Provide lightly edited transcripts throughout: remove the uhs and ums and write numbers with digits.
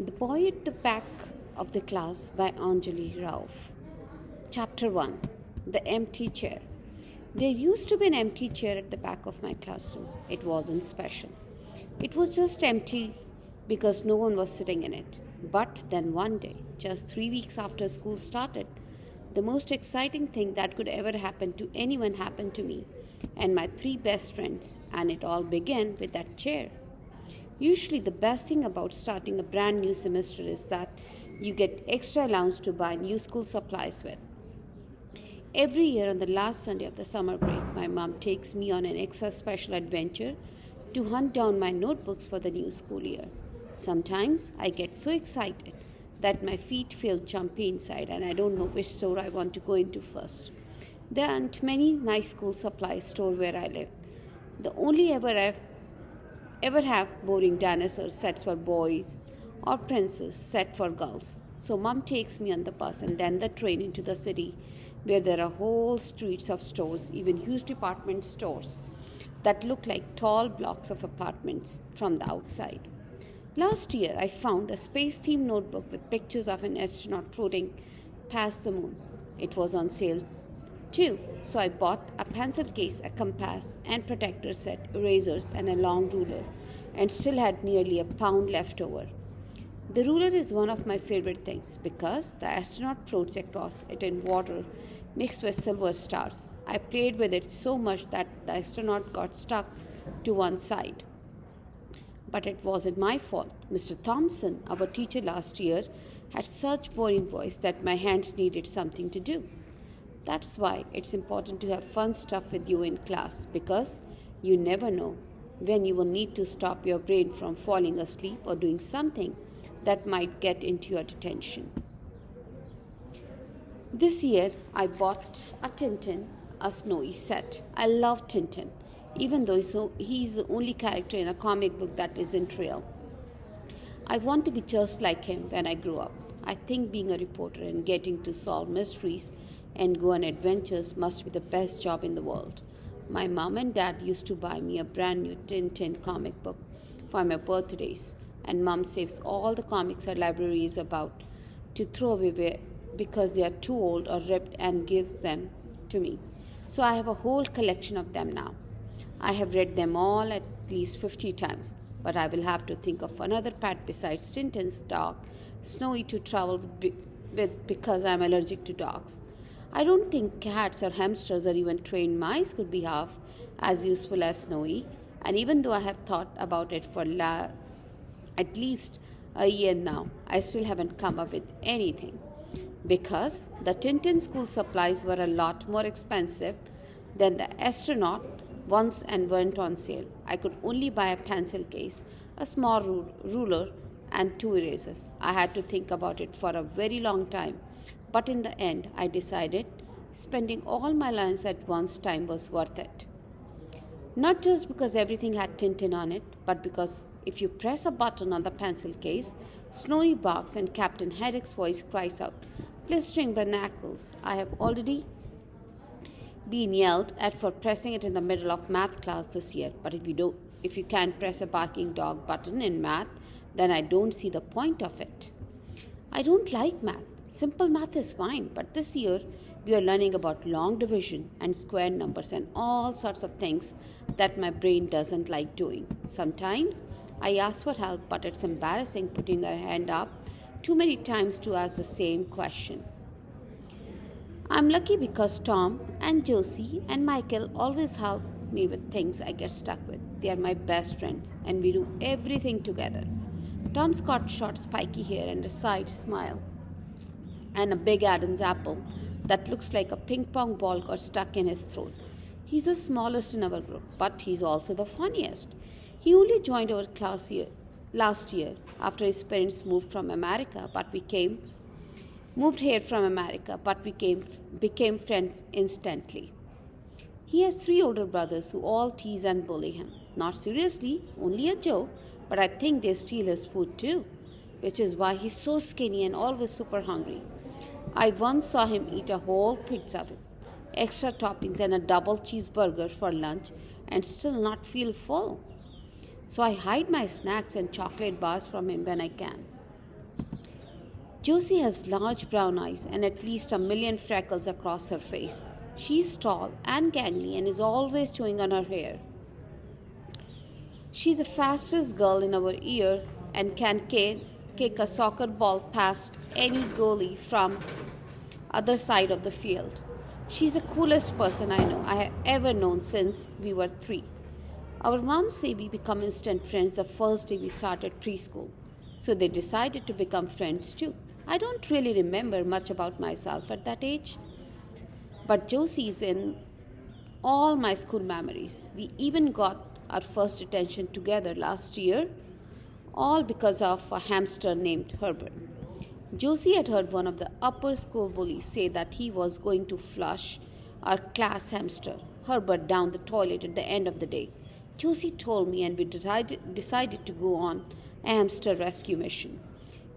The Boy at the Back of the Class by Anjali Rauf. Chapter 1. The Empty Chair. There used to be an empty chair at the back of my classroom. It wasn't special. It was just empty because no one was sitting in it. But then one day, just 3 weeks after school started, the most exciting thing that could ever happen to anyone happened to me and my three best friends, and it all began with that chair. Usually, the best thing about starting a brand new semester is that you get extra allowance to buy new school supplies with. Every year on the last Sunday of the summer break, my mom takes me on an extra special adventure to hunt down my notebooks for the new school year. Sometimes I get so excited that my feet feel jumpy inside and I don't know which store I want to go into first. There aren't many nice school supply stores where I live. The only ever have boring dinosaur sets for boys or princess set for girls. So mom takes me on the bus and then the train into the city where there are whole streets of stores, even huge department stores that look like tall blocks of apartments from the outside. Last year I found a space-themed notebook with pictures of an astronaut floating past the moon. It was on sale too, so I bought a pencil case, a compass and protector set, erasers and a long ruler, and still had nearly a pound left over. The ruler is one of my favorite things because the astronaut floats across it in water mixed with silver stars. I played with it so much that the astronaut got stuck to one side. But it wasn't my fault. Mr. Thompson, our teacher last year, had such boring voice that my hands needed something to do. That's why it's important to have fun stuff with you in class because you never know when you will need to stop your brain from falling asleep or doing something that might get into your detention. This year I bought a Tintin, a snowy set. I love Tintin, even though he's the only character in a comic book that isn't real. I want to be just like him when I grow up. I think being a reporter and getting to solve mysteries and go on adventures must be the best job in the world. My mom and dad used to buy me a brand new Tintin comic book for my birthdays, and mom saves all the comics her library is about to throw away because they are too old or ripped and gives them to me. So I have a whole collection of them now. I have read them all at least 50 times, but I will have to think of another pet besides Tintin's dog, Snowy, to travel with because I am allergic to dogs. I don't think cats or hamsters or even trained mice could be half as useful as Snowy, and even though I have thought about it for at least a year now, I still haven't come up with anything. Because the Tintin school supplies were a lot more expensive than the astronaut ones and weren't on sale. I could only buy a pencil case, a small ruler, and two erasers. I had to think about it for a very long time, but in the end, I decided spending all my lines at once time was worth it. Not just because everything had Tintin on it, but because if you press a button on the pencil case, Snowy barks and Captain Haddock's voice cries out, blistering bernacles. I have already been yelled at for pressing it in the middle of math class this year, but if you can't press a barking dog button in math, then I don't see the point of it. I don't like math. Simple math is fine, but this year we are learning about long division and square numbers and all sorts of things that my brain doesn't like doing. Sometimes I ask for help, but it's embarrassing putting our hand up too many times to ask the same question. I'm lucky because Tom and Josie and Michael always help me with things I get stuck with. They are my best friends and we do everything together. Tom's got short spiky hair and a side smile and a big Adam's apple that looks like a ping pong ball got stuck in his throat. He's the smallest in our group, but he's also the funniest. He only joined our class last year after his parents moved here from America, but we became friends instantly. He has three older brothers who all tease and bully him. Not seriously, only a joke, but I think they steal his food too, which is why he's so skinny and always super hungry. I once saw him eat a whole pizza with extra toppings and a double cheeseburger for lunch and still not feel full. So I hide my snacks and chocolate bars from him when I can. Josie has large brown eyes and at least a million freckles across her face. She's tall and gangly and is always chewing on her hair. She's the fastest girl in our year and can kick a soccer ball past any goalie from other side of the field. She's the coolest person I have ever known since we were 3. Our moms say we become instant friends the first day we started preschool, so they decided to become friends too. I don't really remember much about myself at that age, but Josie's in all my school memories. We even got our first detention together last year, all because of a hamster named Herbert. Josie had heard one of the upper school bullies say that he was going to flush our class hamster, Herbert, down the toilet at the end of the day. Josie told me, and we decided to go on a hamster rescue mission.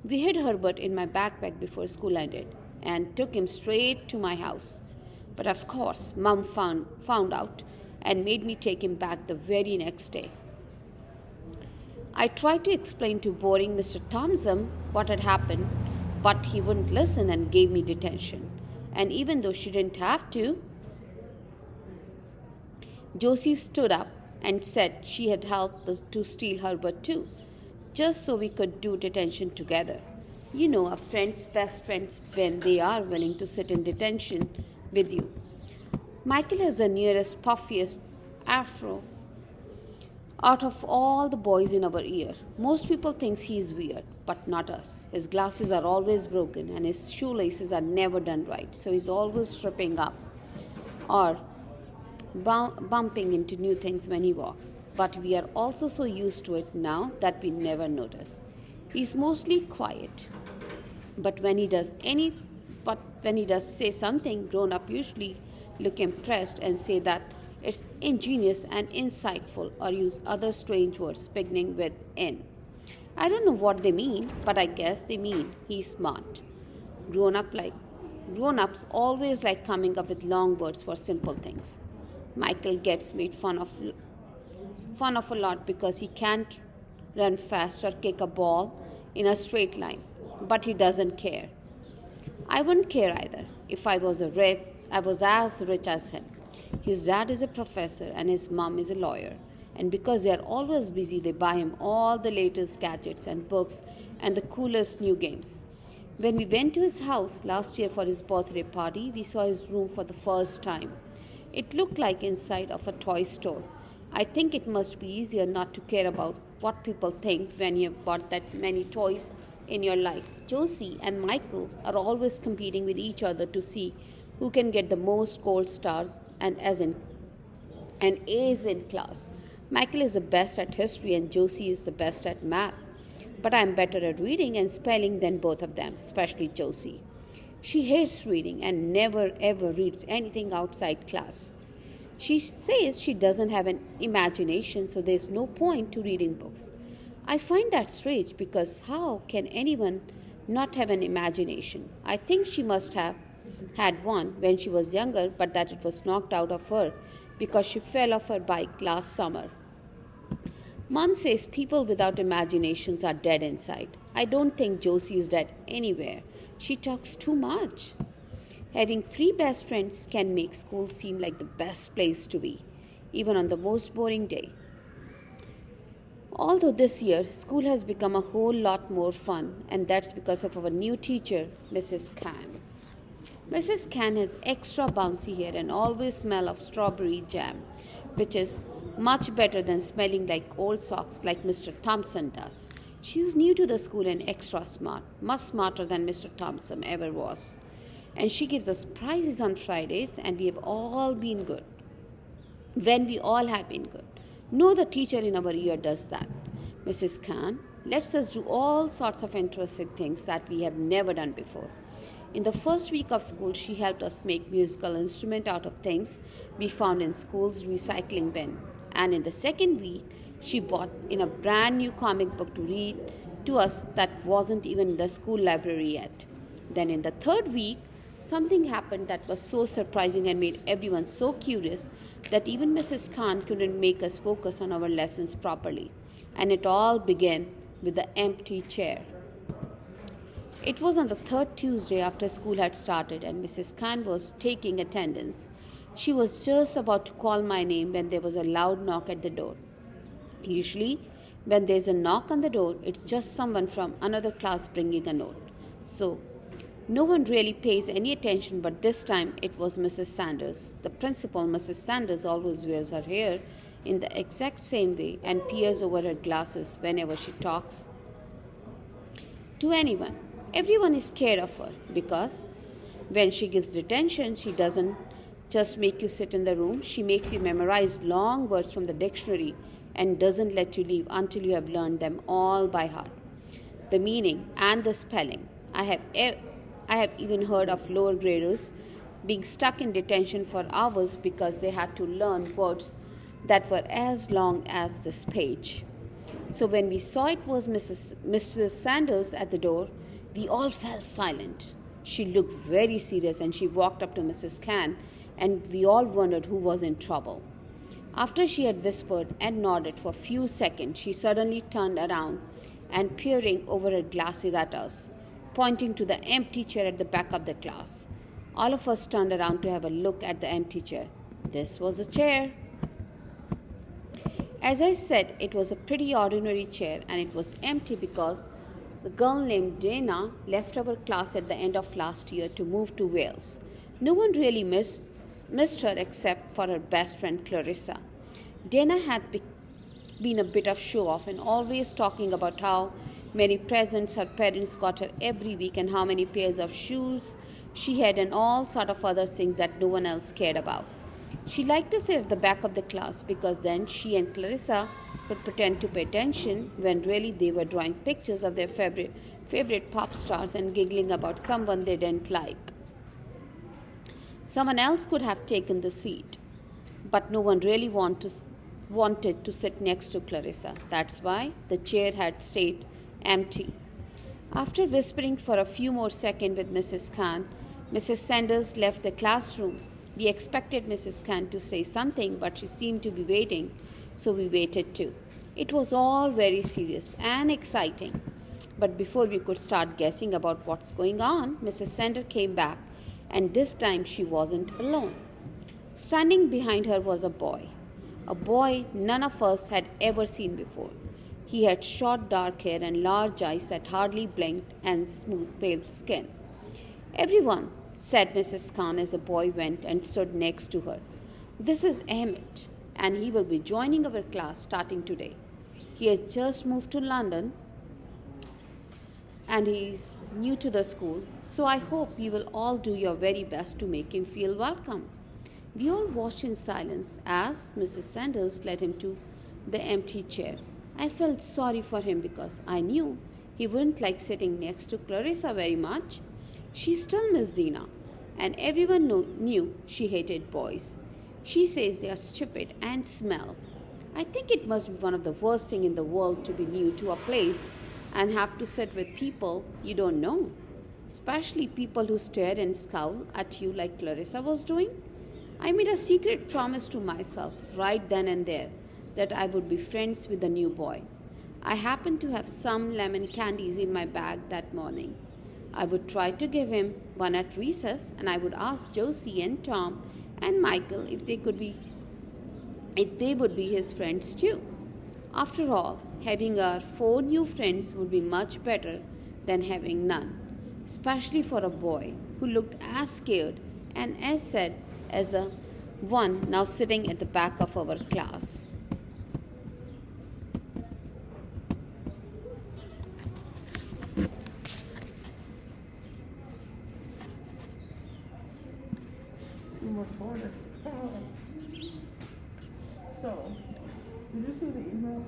We hid Herbert in my backpack before school ended and took him straight to my house. But of course, Mum found out and made me take him back the very next day. I tried to explain to boring Mr. Thompson what had happened, but he wouldn't listen and gave me detention. And even though she didn't have to, Josie stood up and said she had helped us to steal Herbert too, just so we could do detention together. You know, a friend's best friends when they are willing to sit in detention with you. Michael has the nearest, puffiest afro out of all the boys in our year. Most people think he is weird, but not us. His glasses are always broken and his shoelaces are never done right, so he's always tripping up or bumping into new things when he walks. But we are also so used to it now that we never notice. He's mostly quiet, but when he does say something, grown up usually look impressed and say that it's ingenious and insightful, or use other strange words beginning with N. I don't know what they mean, but I guess they mean he's smart. Grown-ups always like coming up with long words for simple things. Michael gets made fun of a lot because he can't run fast or kick a ball in a straight line, but he doesn't care. I wouldn't care either if I was as rich as him. His dad is a professor and his mom is a lawyer. And because they are always busy, they buy him all the latest gadgets and books and the coolest new games. When we went to his house last year for his birthday party, we saw his room for the first time. It looked like inside of a toy store. I think it must be easier not to care about what people think when you have bought that many toys in your life. Josie and Michael are always competing with each other to see who can get the most gold stars and A's in class. Michael is the best at history and Josie is the best at math. But I am better at reading and spelling than both of them, especially Josie. She hates reading and never ever reads anything outside class. She says she doesn't have an imagination, so there's no point to reading books. I find that strange because how can anyone not have an imagination? I think she must have had one when she was younger, but that it was knocked out of her because she fell off her bike last summer. Mom says people without imaginations are dead inside. I don't think Josie is dead anywhere. She talks too much. Having 3 best friends can make school seem like the best place to be, even on the most boring day. Although this year, school has become a whole lot more fun, and that's because of our new teacher, Mrs. Khan. Mrs. Khan has extra bouncy hair and always smell of strawberry jam, which is much better than smelling like old socks like Mr. Thompson does. She's new to the school and extra smart, much smarter than Mr. Thompson ever was. And she gives us prizes on Fridays, and we have all been good. When we all have been good. No other teacher in our year does that. Mrs. Khan lets us do all sorts of interesting things that we have never done before. In the first week of school, she helped us make musical instruments out of things we found in school's recycling bin. And in the second week, she bought in a brand new comic book to read to us that wasn't even in the school library yet. Then in the third week, something happened that was so surprising and made everyone so curious that even Mrs. Khan couldn't make us focus on our lessons properly. And it all began with the empty chair. It was on the third Tuesday after school had started and Mrs. Khan was taking attendance. She was just about to call my name when there was a loud knock at the door. Usually, when there's a knock on the door, it's just someone from another class bringing a note. So, no one really pays any attention, but this time it was Mrs. Sanders. The principal, Mrs. Sanders, always wears her hair in the exact same way and peers over her glasses whenever she talks to anyone. Everyone is scared of her because when she gives detention, she doesn't just make you sit in the room, she makes you memorize long words from the dictionary and doesn't let you leave until you have learned them all by heart. The meaning and the spelling. I have even heard of lower graders being stuck in detention for hours because they had to learn words that were as long as this page. So when we saw it was Mrs. Sanders at the door, we all fell silent. She looked very serious and she walked up to Mrs. Khan and we all wondered who was in trouble. After she had whispered and nodded for a few seconds, she suddenly turned around and peering over her glasses at us, pointing to the empty chair at the back of the class. All of us turned around to have a look at the empty chair. This was a chair. As I said, it was a pretty ordinary chair and it was empty because the girl named Dana left our class at the end of last year to move to Wales. No one really missed her except for her best friend Clarissa. Dana had been a bit of show off and always talking about how many presents her parents got her every week and how many pairs of shoes she had and all sort of other things that no one else cared about. She liked to sit at the back of the class because then she and Clarissa could pretend to pay attention when really they were drawing pictures of their favorite pop stars and giggling about someone they didn't like. Someone else could have taken the seat, but no one really wanted to sit next to Clarissa. That's why the chair had stayed empty. After whispering for a few more seconds with Mrs. Khan, Mrs. Sanders left the classroom. We expected Mrs. Khan to say something, but she seemed to be waiting, so we waited too. It was all very serious and exciting. But before we could start guessing about what's going on, Mrs. Sanders came back, and this time she wasn't alone. Standing behind her was a boy none of us had ever seen before. He had short dark hair and large eyes that hardly blinked and smooth pale skin. Everyone, said Mrs. Khan as the boy went and stood next to her. This is Emmett, and he will be joining our class starting today. He has just moved to London and he is new to the school, so I hope you will all do your very best to make him feel welcome. We all watched in silence as Mrs. Sanders led him to the empty chair. I felt sorry for him because I knew he wouldn't like sitting next to Clarissa very much. She still missed Dina, and everyone knew she hated boys. She says they are stupid and smell. I think it must be one of the worst things in the world to be new to a place and have to sit with people you don't know, especially people who stare and scowl at you like Clarissa was doing. I made a secret promise to myself right then and there that I would be friends with the new boy. I happened to have some lemon candies in my bag that morning. I would try to give him one at recess, and I would ask Josie and Tom and Michael if they would be his friends too. After all, having our 4 new friends would be much better than having none, especially for a boy who looked as scared and as sad as the one now sitting at the back of our class. So, did you see the email?